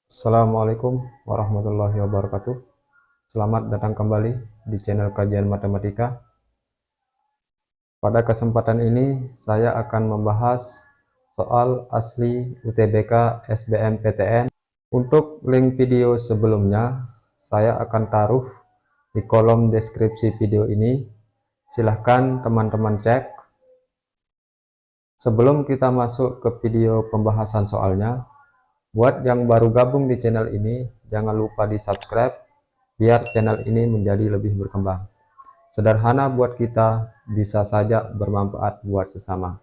Assalamualaikum warahmatullahi wabarakatuh. Selamat datang kembali di channel kajian matematika. Pada kesempatan ini saya akan membahas soal asli UTBK SBMPTN. Untuk link video sebelumnya saya akan taruh di kolom deskripsi video ini. Silahkan teman-teman cek. Sebelum kita masuk ke video pembahasan soalnya, buat yang baru gabung di channel ini, jangan lupa di subscribe biar channel ini menjadi lebih berkembang. Sederhana buat kita, bisa saja bermanfaat buat sesama.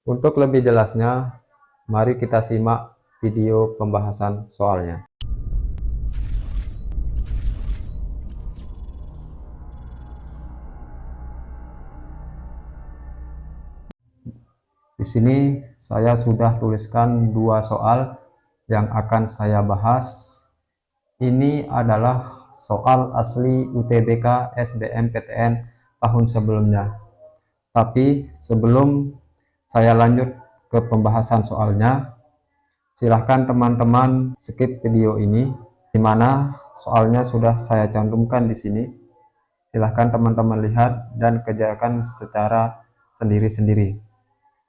Untuk lebih jelasnya, mari kita simak video pembahasan soalnya. Di sini saya sudah tuliskan dua soal yang akan saya bahas. Ini adalah soal asli UTBK SBMPTN tahun sebelumnya. Tapi sebelum saya lanjut ke pembahasan soalnya, silahkan teman-teman skip video ini, di mana soalnya sudah saya cantumkan di sini. Silahkan teman-teman lihat dan kerjakan secara sendiri-sendiri.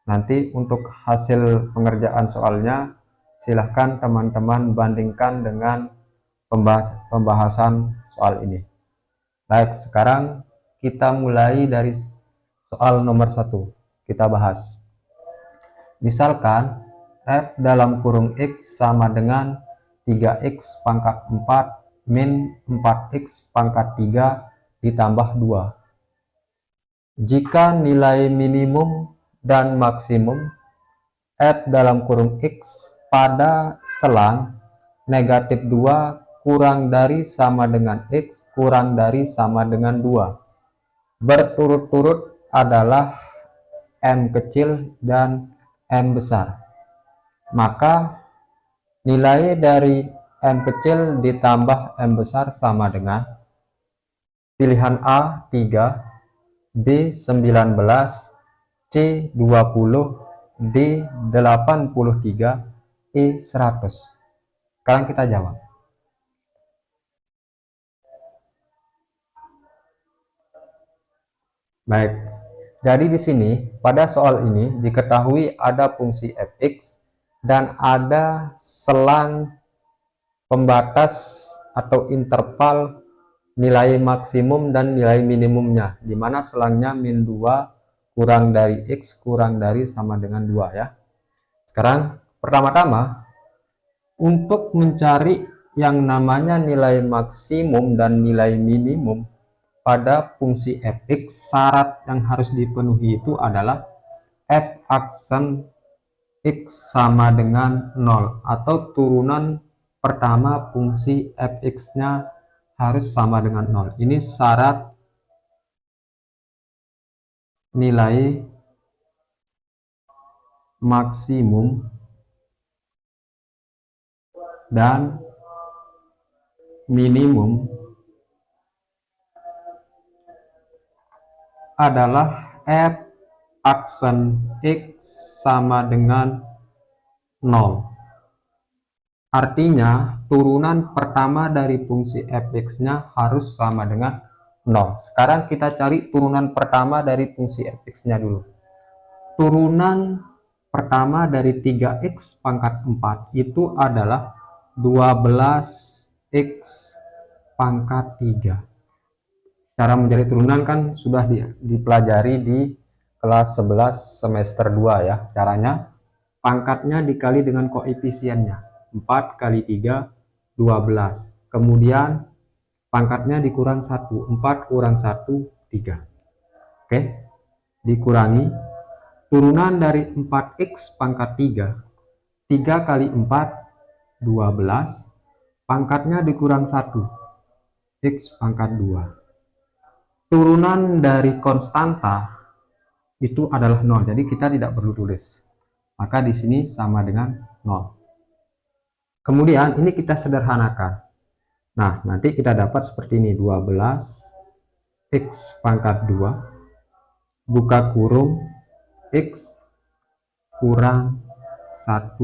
Nanti untuk hasil pengerjaan soalnya, silahkan teman-teman bandingkan dengan pembahasan soal ini. Baik, sekarang kita mulai dari soal nomor 1. Kita bahas. Misalkan f dalam kurung x sama dengan 3x pangkat 4 min 4x pangkat 3 ditambah 2. Jika nilai minimum dan maksimum f dalam kurung x pada selang negatif 2 kurang dari sama dengan x kurang dari sama dengan 2 berturut-turut adalah m kecil dan m besar, maka nilai dari m kecil ditambah m besar sama dengan pilihan A 3, B 19, C 20, D 83, E 100. Sekarang kita jawab. Baik, jadi di sini pada soal ini diketahui ada fungsi fx dan ada selang pembatas atau interval nilai maksimum dan nilai minimumnya, di mana selangnya min 2 kurang dari x kurang dari sama dengan 2 ya. Sekarang pertama-tama untuk mencari yang namanya nilai maksimum dan nilai minimum pada fungsi fx, syarat yang harus dipenuhi itu adalah f aksen x sama dengan 0 atau turunan pertama fungsi fx nya harus sama dengan 0. Ini syarat nilai maksimum dan minimum adalah f aksen x sama dengan 0. Artinya turunan pertama dari fungsi fx nya harus sama dengan 0. Sekarang kita cari turunan pertama dari fungsi fx nya dulu. Turunan pertama dari 3x pangkat 4 itu adalah 12x pangkat 3. Cara mencari turunan kan sudah dipelajari di kelas 11 semester 2 ya. Caranya pangkatnya dikali dengan koefisiennya. 4 kali 3, 12. Kemudian pangkatnya dikurang 1. 4 kurang 1, 3. Oke, dikurangi. Turunan dari 4x pangkat 3. 3 kali 4, 12. Pangkatnya dikurang 1. X pangkat 2. Turunan dari konstanta itu adalah 0. Jadi kita tidak perlu tulis. Maka di sini sama dengan 0. Kemudian ini kita sederhanakan. Nah, nanti kita dapat seperti ini, 12 x pangkat 2 buka kurung x kurang 1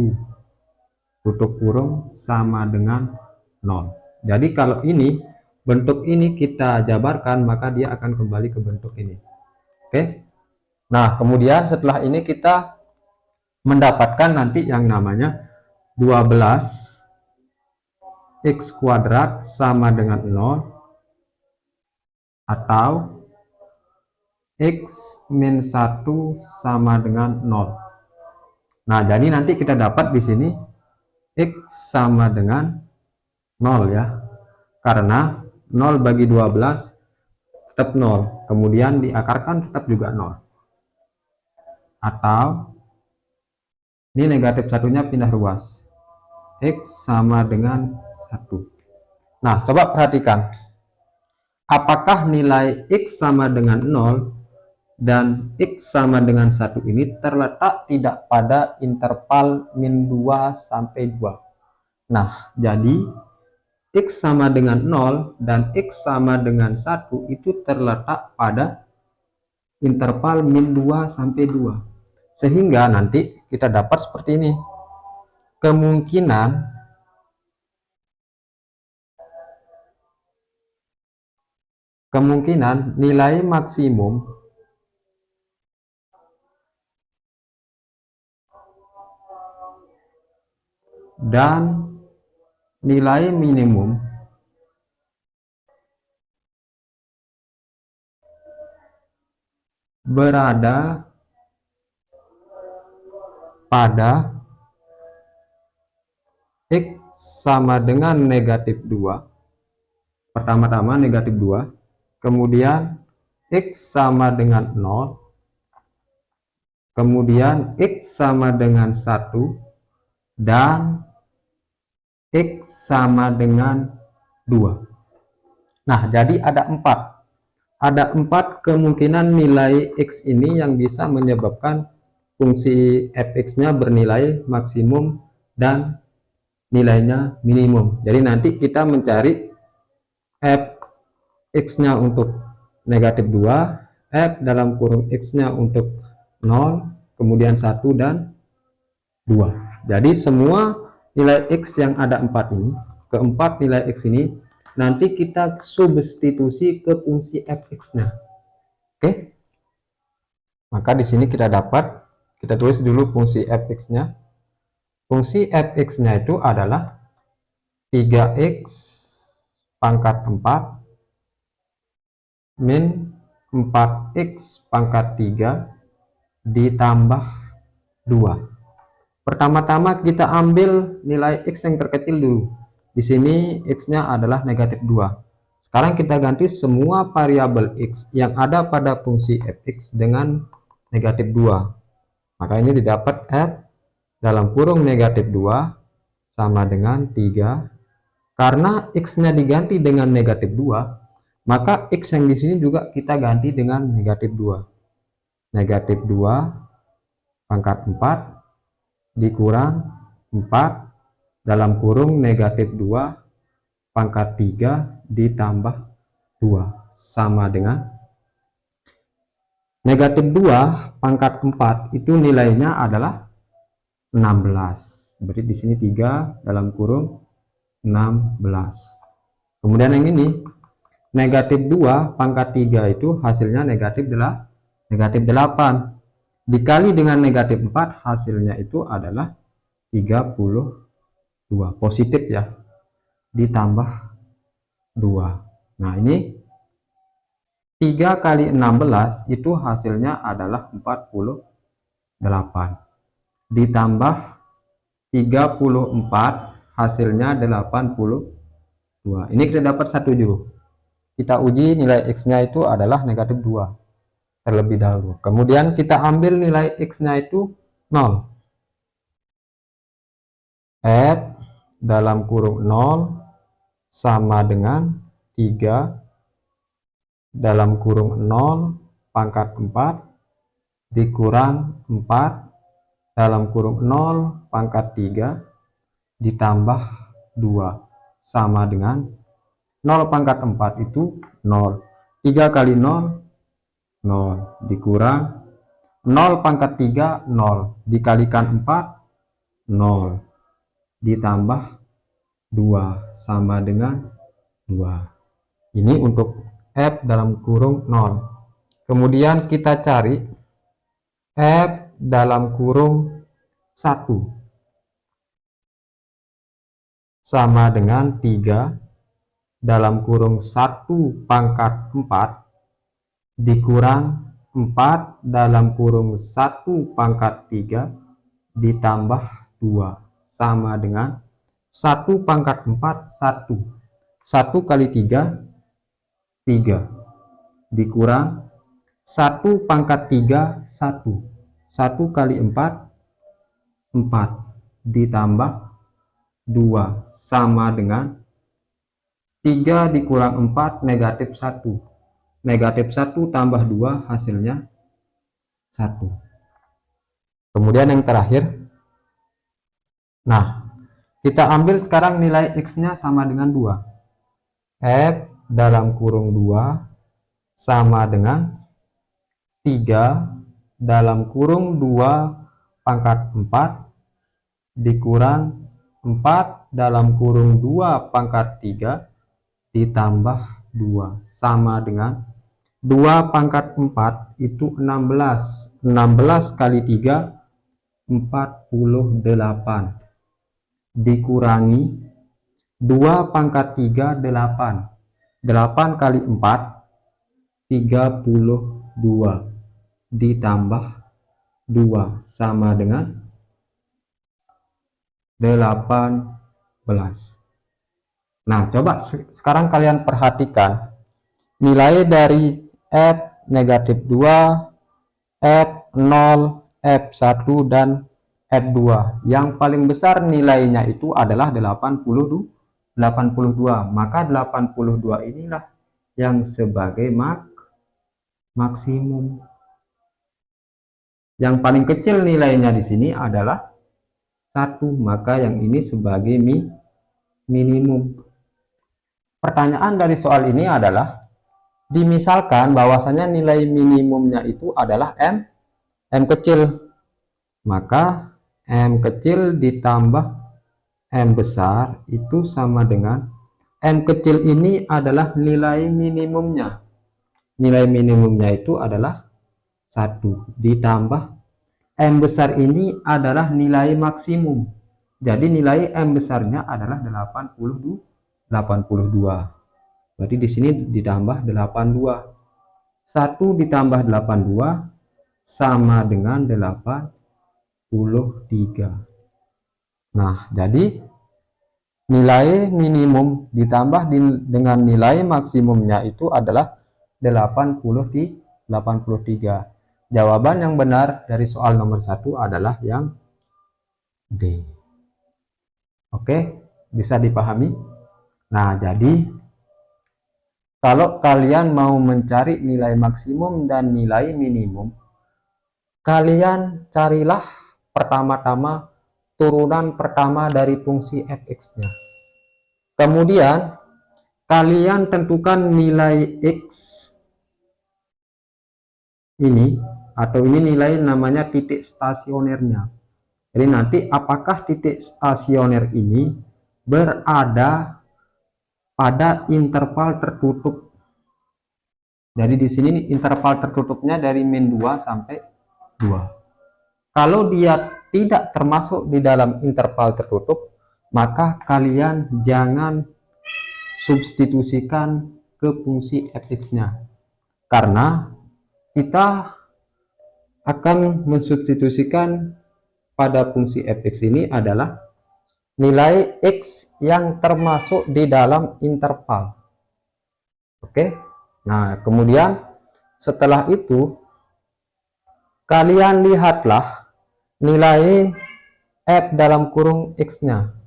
tutup kurung sama dengan 0. Jadi kalau ini bentuk ini kita jabarkan, maka dia akan kembali ke bentuk ini. Oke. Nah, kemudian setelah ini kita mendapatkan nanti yang namanya 12 X kuadrat sama dengan 0 atau X min 1 sama dengan 0. Nah, jadi nanti kita dapat di sini X sama dengan 0 ya. Karena 0 bagi 12 tetap 0. Kemudian diakarkan tetap juga 0. Atau ini negatif satunya pindah ruas. X sama dengan 1. Nah, coba perhatikan. Apakah nilai X sama dengan 0 dan X sama dengan 1 ini terletak tidak pada interval min 2 sampai 2. Nah, jadi X sama dengan 0 dan X sama dengan 1 itu terletak pada interval min 2 sampai 2. Sehingga nanti kita dapat seperti ini. Kemungkinan nilai maksimum dan nilai minimum berada pada X sama dengan negatif 2. Pertama-tama negatif 2, kemudian X sama dengan 0, kemudian X sama dengan 1, dan X sama dengan 2. Nah, jadi ada 4 kemungkinan nilai X ini yang bisa menyebabkan fungsi fx-nya bernilai maksimum dan nilainya minimum. Jadi nanti kita mencari fx-nya untuk negatif 2, f dalam kurung x-nya untuk 0, kemudian 1 dan 2. Jadi semua nilai x yang ada 4 ini, keempat nilai x ini nanti kita substitusi ke fungsi fx-nya. Oke. Maka di sini kita tulis dulu fungsi fx-nya. Fungsi fx-nya itu adalah 3x pangkat 4 min 4x pangkat 3 ditambah 2. Pertama-tama kita ambil nilai x yang terkecil dulu. Di sini x-nya adalah negatif 2. Sekarang kita ganti semua variabel x yang ada pada fungsi fx dengan negatif 2. Maka ini didapat f dalam kurung negatif 2 sama dengan 3. Karena x-nya diganti dengan negatif 2, maka x yang di sini juga kita ganti dengan negatif 2. Negatif 2 pangkat 4 dikurang 4 dalam kurung negatif 2 pangkat 3 ditambah 2 sama dengan negatif 2 pangkat 4 itu nilainya adalah 16. Berarti di sini 3 dalam kurung 16. Kemudian yang ini negatif 2 pangkat 3 itu hasilnya negatif 8 dikali dengan negatif 4 hasilnya itu adalah 32 positif ya, ditambah 2. Nah, ini 3 kali 16 itu hasilnya adalah 48 ditambah 34 hasilnya 82. Ini kita dapat 1 dulu. Kita uji nilai x-nya itu adalah negatif 2 terlebih dahulu. Kemudian kita ambil nilai x-nya itu 0. F dalam kurung 0 sama dengan 3 dalam kurung 0 pangkat 4 dikurang 4 dalam kurung 0 pangkat 3 ditambah 2 sama dengan 0 pangkat 4 itu 0. 3 kali 0 0 dikurang 0 pangkat 3 0 dikalikan 4 0 ditambah 2 sama dengan 2. Ini untuk F dalam kurung 0. Kemudian kita cari F dalam kurung 1 sama dengan 3 dalam kurung 1 pangkat 4 dikurang 4 dalam kurung 1 pangkat 3 ditambah 2 sama dengan 1 pangkat 4 1. 1 kali 3 3 dikurang 1 pangkat 3 1. 1 kali 4 4 ditambah 2 sama dengan 3 dikurang 4 negatif 1. Negatif 1 tambah 2 hasilnya 1. Kemudian yang terakhir, nah kita ambil sekarang nilai X-nya sama dengan 2. F dalam kurung 2 sama dengan 3 dalam kurung 2 pangkat 4 dikurang 4 dalam kurung 2 pangkat 3 ditambah 2 sama dengan 2 pangkat 4 itu 16. 16 kali 3 48 dikurangi 2 pangkat 3 8. 8 kali 4 32 ditambah 2 sama dengan 18. Nah, coba sekarang kalian perhatikan nilai dari F negatif 2, F0, F1, dan F2. Yang paling besar nilainya itu adalah 82. Maka 82 inilah yang sebagai maksimum. Yang paling kecil nilainya di sini adalah 1, maka yang ini sebagai minimum. Pertanyaan dari soal ini adalah, dimisalkan bahwasanya nilai minimumnya itu adalah M kecil, maka M kecil ditambah M besar itu sama dengan M kecil ini adalah nilai minimumnya. Nilai minimumnya itu adalah 1 ditambah M besar ini adalah nilai maksimum. Jadi nilai M besarnya adalah 82. Berarti di sini ditambah 82. 1 ditambah 82 sama dengan 83. Nah, jadi nilai minimum ditambah dengan nilai maksimumnya itu adalah 83. Jawaban yang benar dari soal nomor 1 adalah yang D. Oke, bisa dipahami? Nah, jadi kalau kalian mau mencari nilai maksimum dan nilai minimum, kalian carilah pertama-tama turunan pertama dari fungsi f(x)-nya. Kemudian kalian tentukan nilai X ini, atau ini nilai namanya titik stasionernya. Jadi nanti apakah titik stasioner ini berada pada interval tertutup. Jadi di sini interval tertutupnya dari min 2 sampai 2. Kalau dia tidak termasuk di dalam interval tertutup, maka kalian jangan substitusikan ke fungsi f(x)-nya, karena kita akan mensubstitusikan pada fungsi f(x) ini adalah nilai X yang termasuk di dalam interval. Oke, nah kemudian setelah itu kalian lihatlah nilai F dalam kurung X-nya.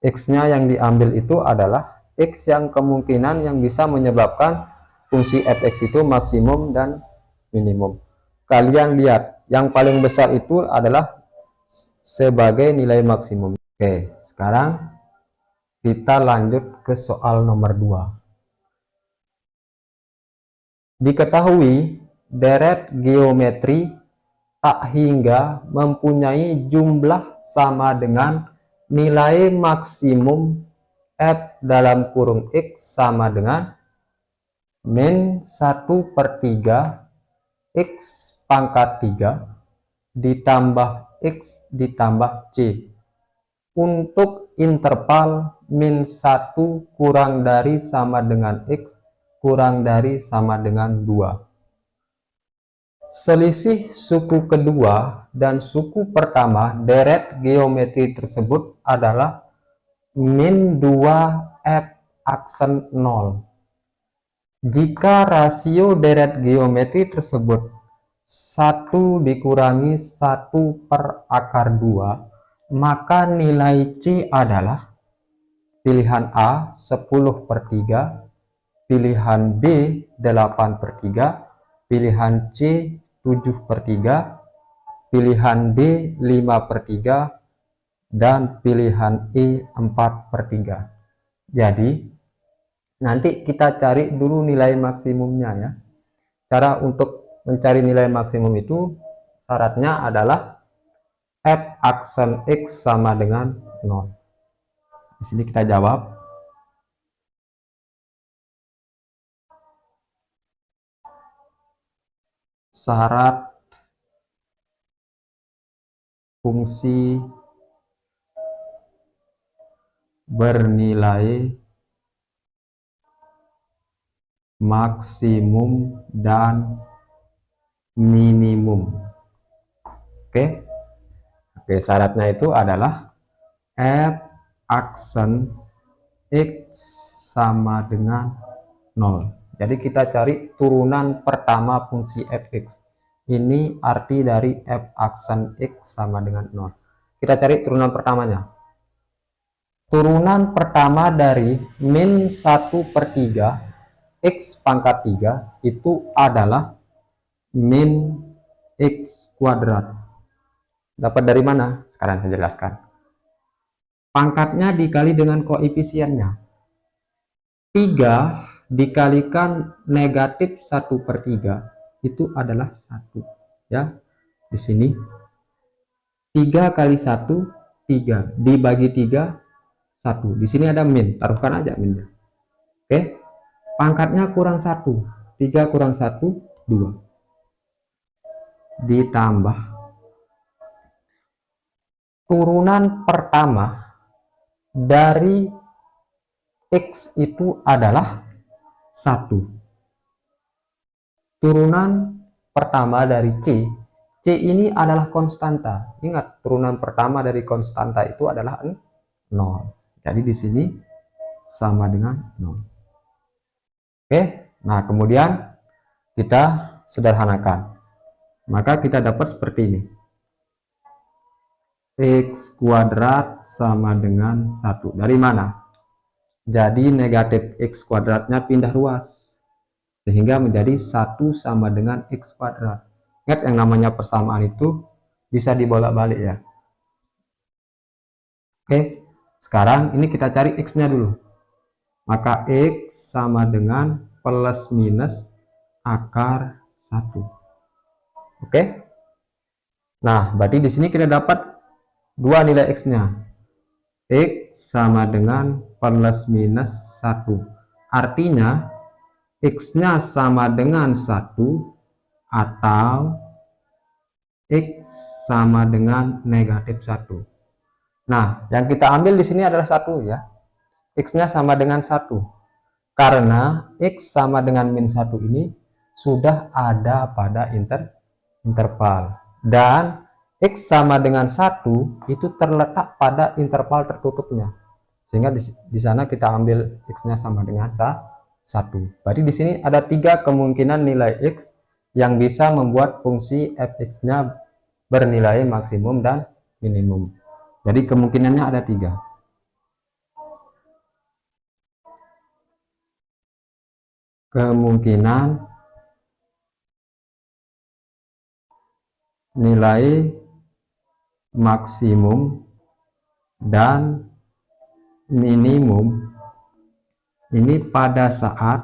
X-nya yang diambil itu adalah X yang kemungkinan yang bisa menyebabkan fungsi f(x) itu maksimum dan minimum. Kalian lihat, yang paling besar itu adalah sebagai nilai maksimum. Oke, sekarang kita lanjut ke soal nomor 2. Diketahui deret geometri tak hingga mempunyai jumlah sama dengan nilai maksimum f dalam kurung x sama dengan min 1/3 x pangkat 3 ditambah x ditambah c untuk interval min 1 kurang dari sama dengan x kurang dari sama dengan 2. Selisih suku kedua dan suku pertama deret geometri tersebut adalah min 2 f aksen 0. Jika rasio deret geometri tersebut 1 dikurangi 1/2, maka nilai C adalah pilihan A 10/3, pilihan B 8/3, pilihan C 7/3, pilihan D 5/3, dan pilihan E 4/3. Jadi nanti kita cari dulu nilai maksimumnya ya. Cara untuk mencari nilai maksimum itu syaratnya adalah f aksen x sama dengan 0. Di sini kita jawab. Syarat fungsi bernilai maksimum dan minimum. Oke, syaratnya itu adalah f aksen x sama dengan 0. Jadi kita cari turunan pertama fungsi fx. Ini arti dari f aksen x sama dengan 0. Kita cari turunan pertamanya. Turunan pertama dari min 1/3 x pangkat 3 itu adalah min x kuadrat. Dapat dari mana? Sekarang saya jelaskan. Pangkatnya dikali dengan koefisiennya. 3 dikalikan negatif 1/3 itu adalah 1 ya. Di sini 3 kali 1 3 dibagi 3 1. Di sini ada min, taruhkan aja minnya. Oke. Pangkatnya kurang 1. 3 kurang 1 2. Ditambah turunan pertama dari x itu adalah 1. Turunan pertama dari C. C ini adalah konstanta. Ingat, turunan pertama dari konstanta itu adalah 0. Jadi di sini sama dengan 0. Oke, nah kemudian kita sederhanakan. Maka kita dapat seperti ini. X kuadrat sama dengan 1. Dari mana? Jadi negatif x kuadratnya pindah ruas. Sehingga menjadi 1 sama dengan x kuadrat. Ingat yang namanya persamaan itu bisa dibolak-balik ya. Oke, sekarang ini kita cari x-nya dulu. Maka x sama dengan plus minus akar 1. Oke. Nah, berarti di sini kita dapat dua nilai x-nya. X sama dengan plus minus 1. Artinya x-nya sama dengan 1 atau x sama dengan negatif 1. Nah, yang kita ambil di sini adalah 1 ya. X-nya sama dengan 1. Karena x sama dengan min 1 ini sudah ada pada interval. Dan x sama dengan 1 itu terletak pada interval tertutupnya. Sehingga di sana kita ambil x-nya sama dengan 1. Berarti di sini ada 3 kemungkinan nilai x yang bisa membuat fungsi fx-nya bernilai maksimum dan minimum. Jadi kemungkinannya ada 3. Kemungkinan nilai maksimum dan minimum ini pada saat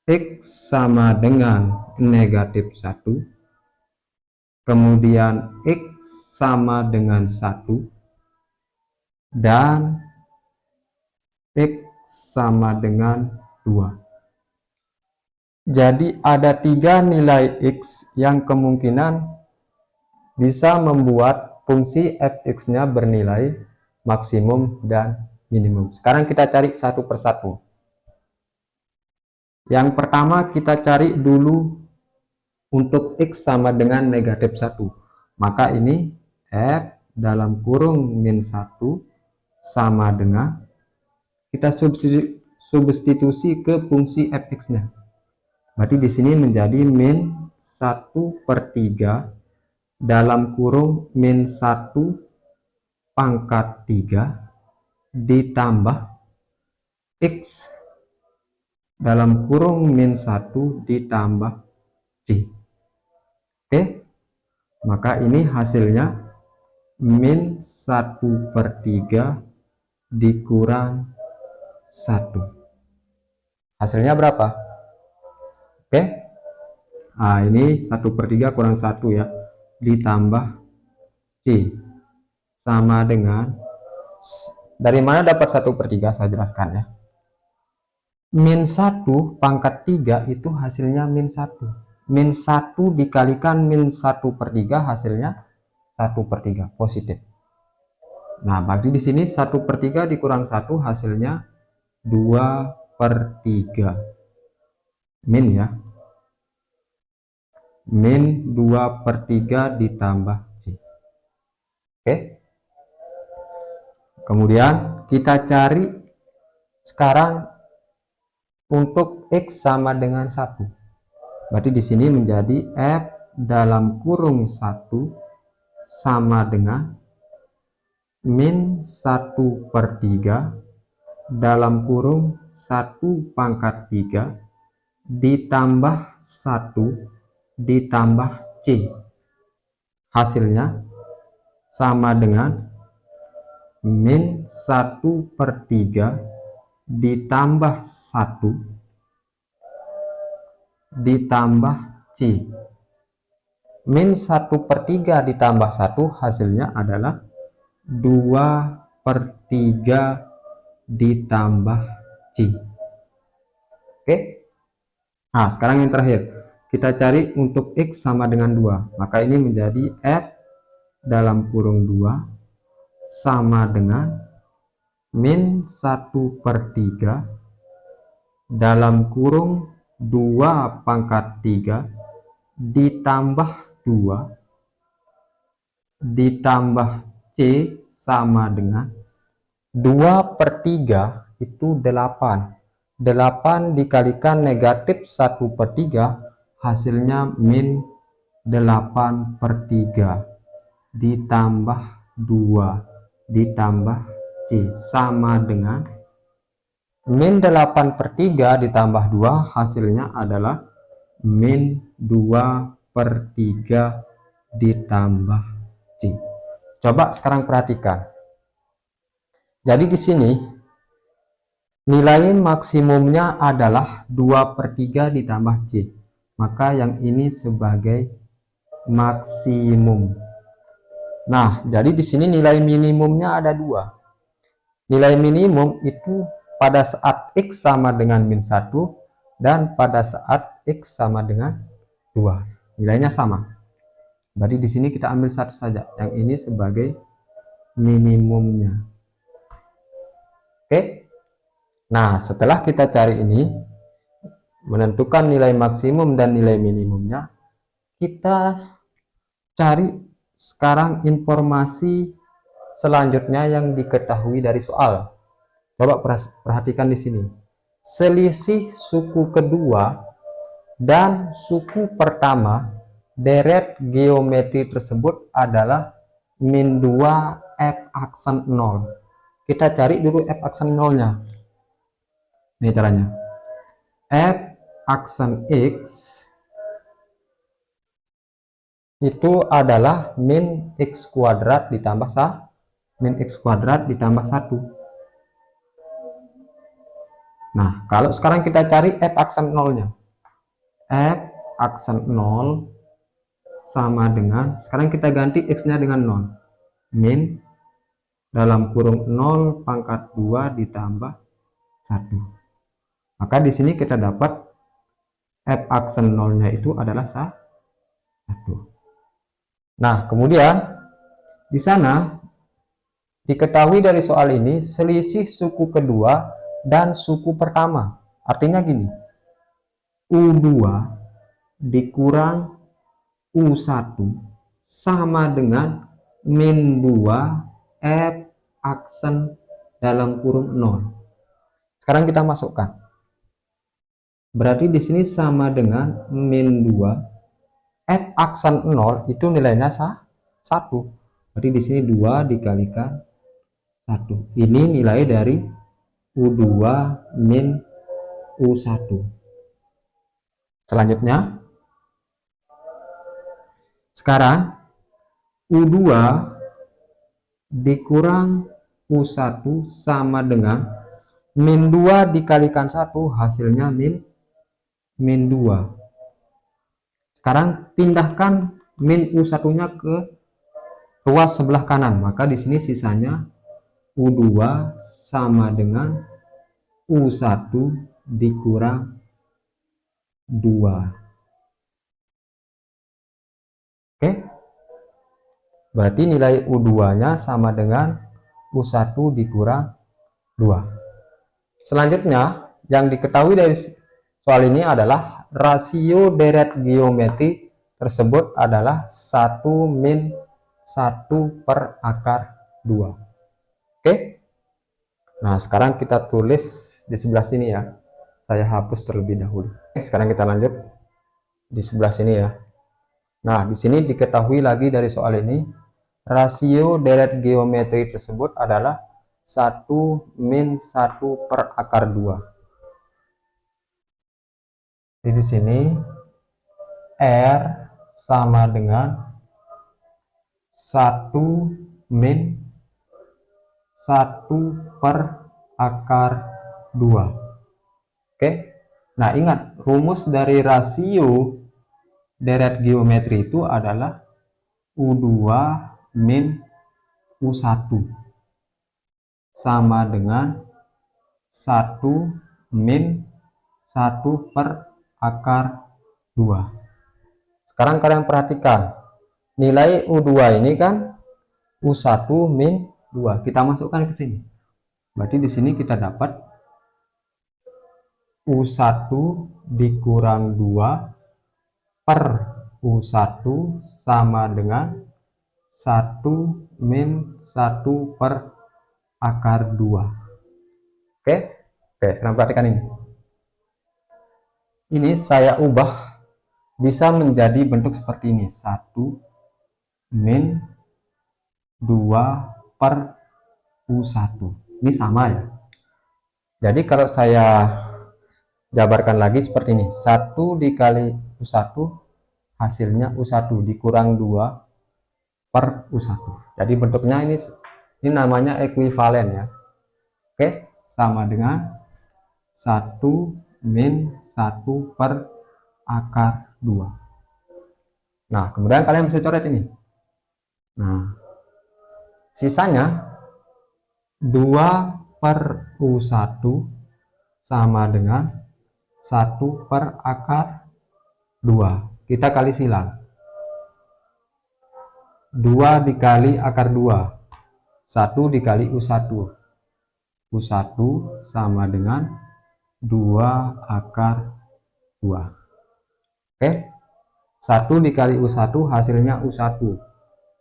x sama dengan negatif 1 kemudian X sama dengan 1, dan X sama dengan 2. Jadi ada 3 nilai X yang kemungkinan bisa membuat fungsi fx-nya bernilai maksimum dan minimum. Sekarang kita cari satu persatu. Yang pertama kita cari dulu untuk X sama dengan negatif 1. Maka ini F dalam kurung min 1 sama dengan, kita substitusi ke fungsi fx-nya. Berarti di sini menjadi min 1/3 dalam kurung min 1 pangkat 3 ditambah X dalam kurung min 1 ditambah C. Oke, maka ini hasilnya min 1/3 dikurang 1. Hasilnya berapa? Oke, nah ini 1/3 kurang 1 ya, ditambah C sama dengan, dari mana dapat 1/3 saya jelaskan ya. Min 1 pangkat 3 itu hasilnya min 1. Min 1 dikalikan min 1/3 hasilnya 1/3 positif. Nah, berarti di sini 1/3 dikurang 1 hasilnya 2/3. Min ya. Min 2/3 ditambah C. Oke. Kemudian kita cari sekarang untuk X sama dengan 1. Berarti di sini menjadi F dalam kurung 1 sama dengan min 1/3 dalam kurung 1 pangkat 3 ditambah 1 ditambah C. Hasilnya sama dengan min 1/3 ditambah 1 ditambah C. Min 1/3 ditambah 1 hasilnya adalah 2/3 ditambah C. Oke. Nah, sekarang yang terakhir kita cari untuk X sama dengan 2. Maka ini menjadi F dalam kurung 2 sama dengan min 1/3 dalam kurung 2 pangkat 3 ditambah 2 ditambah C sama dengan 2/3 itu 8. 8 dikalikan negatif 1/3 hasilnya min 8/3 ditambah 2 ditambah C sama dengan min 8/3 ditambah 2 hasilnya adalah min 2/3 ditambah C. Coba sekarang perhatikan. Jadi di sini nilai maksimumnya adalah 2/3 ditambah C. Maka yang ini sebagai maksimum. Nah, jadi di sini nilai minimumnya ada 2. Nilai minimum itu pada saat X sama dengan min 1 dan pada saat X sama dengan 2. Nilainya sama. Berarti di sini kita ambil satu saja. Yang ini sebagai minimumnya. Oke. Nah, setelah kita cari ini, menentukan nilai maksimum dan nilai minimumnya, kita cari sekarang informasi selanjutnya yang diketahui dari soal. Coba perhatikan di sini. Selisih suku kedua dan suku pertama deret geometri tersebut adalah min 2 F aksen 0. Kita cari dulu F aksen 0-nya. Ini caranya. F aksen X itu adalah min X kuadrat ditambah min X kuadrat ditambah 1. Nah, kalau sekarang kita cari F aksen 0-nya. F aksen 0 sama dengan, sekarang kita ganti X-nya dengan 0. Min dalam kurung 0 pangkat 2 ditambah 1. Maka di sini kita dapat F aksen 0-nya itu adalah 1. Nah, kemudian di sana diketahui dari soal ini selisih suku kedua dan suku pertama. Artinya gini, U2 dikurang U1 sama dengan min 2 F aksen dalam kurung 0. Sekarang kita masukkan. Berarti di sini sama dengan min 2 F aksen 0 itu nilainya 1. Berarti di sini 2 dikalikan 1. Ini nilai dari U2 min U1. Selanjutnya, sekarang U2 dikurang U1 sama dengan min 2 dikalikan 1, hasilnya min 2. Sekarang pindahkan min U1-nya ke ruas sebelah kanan, maka di sini sisanya U2 sama dengan U1 dikurang 2. Oke, berarti nilai U2-nya sama dengan U1 dikurang 2. Selanjutnya, yang diketahui dari soal ini adalah rasio deret geometri tersebut adalah 1 min 1 per akar 2. Oke, nah sekarang kita tulis di sebelah sini ya. Saya hapus terlebih dahulu. Sekarang kita lanjut di sebelah sini ya. Nah, di sini diketahui lagi dari soal ini, rasio deret geometri tersebut adalah 1 min 1 per akar 2. Jadi di sini R sama dengan 1 min 1 per akar 2. Oke, nah ingat, rumus dari rasio deret geometri itu adalah U2 min U1 sama dengan 1 min 1 per akar 2. Sekarang kalian perhatikan, nilai U2 ini kan U1 min 2. Kita masukkan ke sini. Berarti di sini kita dapat U1 dikurang 2 per U1 sama dengan 1 min 1 per akar 2. Oke, sekarang perhatikan ini. Ini saya ubah bisa menjadi bentuk seperti ini. 1 min 2 per U1. Ini sama ya. Jadi kalau saya jabarkan lagi seperti ini, 1 dikali U1 hasilnya U1 dikurang 2 per U1. Jadi bentuknya ini namanya ekuivalen ya. Oke, sama dengan 1 min 1 per akar 2. Nah, kemudian kalian bisa coret ini. Nah, sisanya 2 per U1 sama dengan 1 per akar 2. Kita kali silang. 2 dikali akar 2. 1 dikali U1. U1 sama dengan 2 akar 2. Oke. 1 dikali U1 hasilnya U1.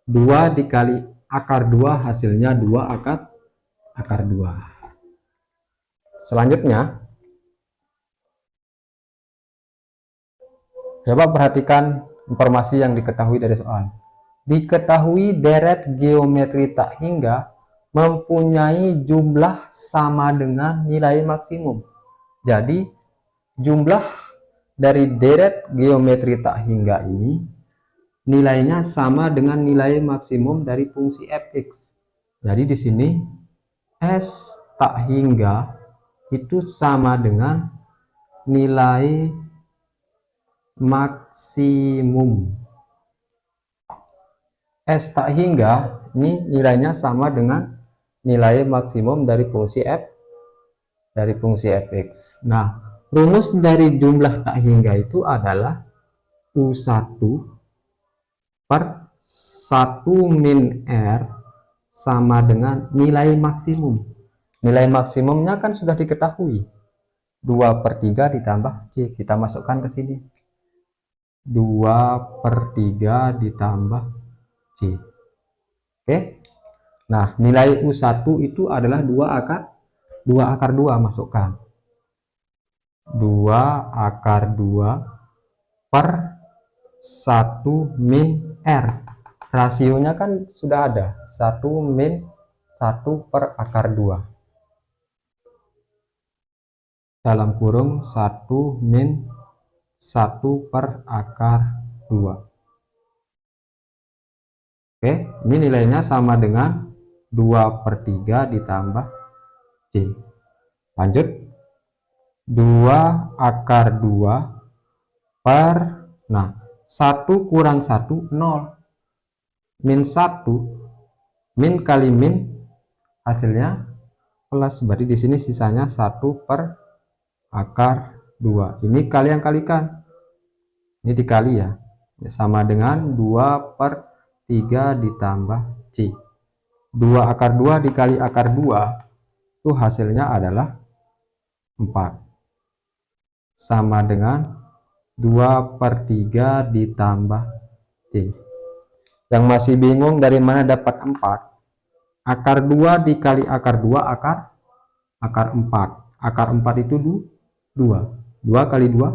2 dikali akar 2 hasilnya 2 akar 2. Selanjutnya, coba perhatikan informasi yang diketahui dari soal. Diketahui deret geometri tak hingga mempunyai jumlah sama dengan nilai maksimum. Jadi, jumlah dari deret geometri tak hingga ini nilainya sama dengan nilai maksimum dari fungsi fx. Jadi di sini S tak hingga itu sama dengan nilai maksimum S tak hingga ini nilainya sama dengan nilai maksimum dari fungsi fx. Nah, rumus dari jumlah tak hingga itu adalah U1 per 1 min R sama dengan nilai maksimum. Nilai maksimumnya kan sudah diketahui, 2/3 ditambah C. Kita masukkan ke sini, 2/3 ditambah C. Oke. Nah, nilai U1 itu adalah 2/2, masukkan 2/2 per 1 min R. Rasionya kan sudah ada, 1 min 1/2 dalam kurung 1 min 1/2. Oke, ini nilainya sama dengan 2/3 ditambah C. Lanjut, 2/2 per, nah, 1 kurang 1, 0. Min 1, min kali min hasilnya plus, berarti di sini sisanya 1/2. Ini kalian kalikan, ini dikali ya, sama dengan 2/3 ditambah C. 2/2 dikali akar 2 itu hasilnya adalah 4, sama dengan 2/3 ditambah C. Yang masih bingung dari mana dapat 4, akar 2 dikali akar 2 akar 4. Akar 4 itu 2. 2 kali 2,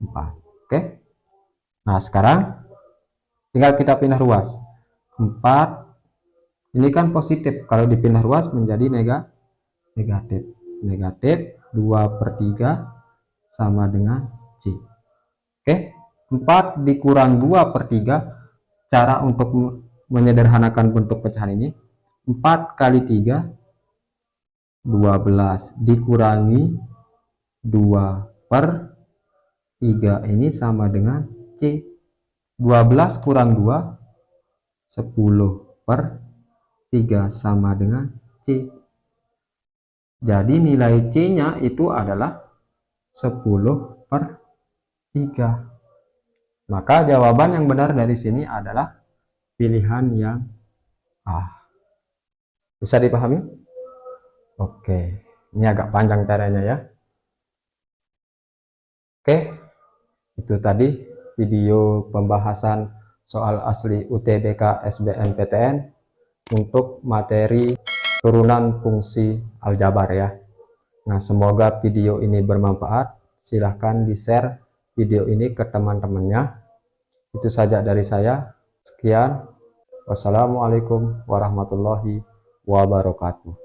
4. Oke. Nah, sekarang tinggal kita pindah ruas. 4 ini kan positif, kalau dipindah ruas menjadi negatif. Negatif 2/3 sama dengan C. Oke. 4 dikurang 2/3, cara untuk menyederhanakan bentuk pecahan ini, 4 kali 3, 12, dikurangi 2/3, ini sama dengan C. 12 kurang 2, 10/3 sama dengan C. Jadi nilai C nya itu adalah 10/3. Maka jawaban yang benar dari sini adalah pilihan yang A. Bisa dipahami? Oke, ini agak panjang caranya ya. Oke, itu tadi video pembahasan soal asli UTBK SBMPTN untuk materi turunan fungsi aljabar ya. Nah, semoga video ini bermanfaat. Silahkan di-share video ini ke teman-temannya. Itu saja dari saya. Sekian. Wassalamualaikum warahmatullahi wabarakatuh.